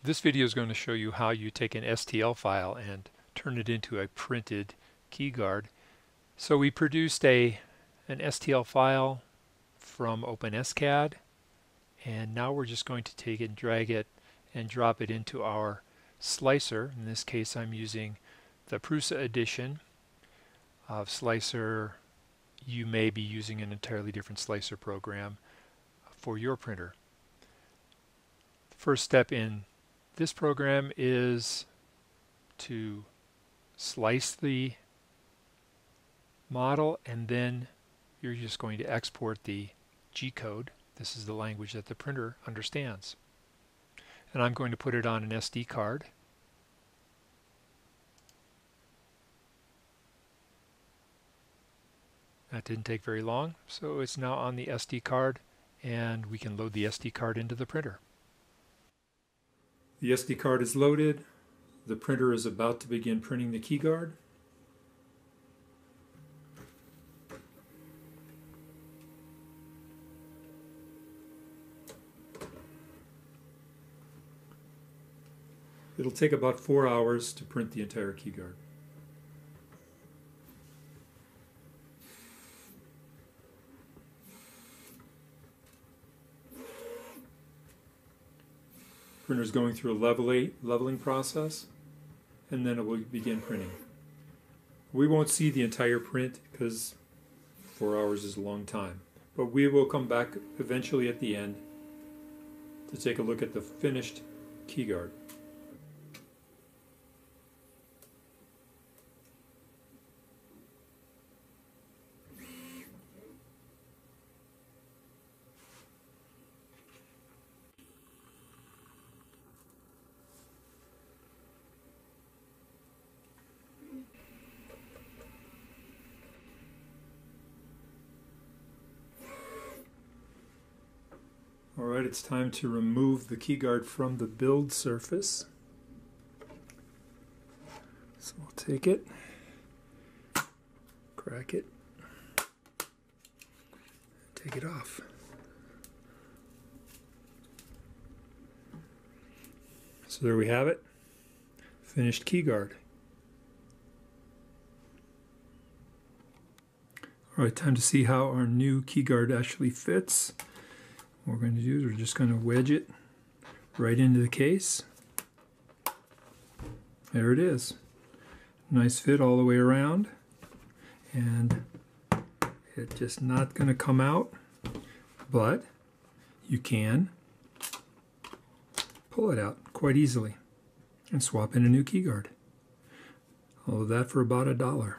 This video is going to show you how you take an STL file and turn it into a printed keyguard. So we produced an STL file from OpenSCAD, and now we're just going to take it and drag it and drop it into our slicer. In this case I'm using the Prusa edition of Slicer. You may be using an entirely different slicer program for your printer. The first step in this program is to slice the model, and then you're just going to export the G-code. This is the language that the printer understands. And I'm going to put it on an SD card. That didn't take very long, so it's now on the SD card, and we can load the SD card into the printer. The SD card is loaded. The printer is about to begin printing the keyguard. It'll take about 4 hours to print the entire keyguard. Printer is going through a leveling process, and then it will begin printing. We won't see the entire print because 4 hours is a long time, but we will come back eventually at the end to take a look at the finished keyguard. Alright, it's time to remove the keyguard from the build surface. So we'll take it, crack it, take it off. So there we have it, finished keyguard. Alright, time to see how our new keyguard actually fits. What we're going to do is we're just going to wedge it right into the case. There it is. Nice fit all the way around, and it's just not going to come out, but you can pull it out quite easily and swap in a new keyguard. All of that for about $1.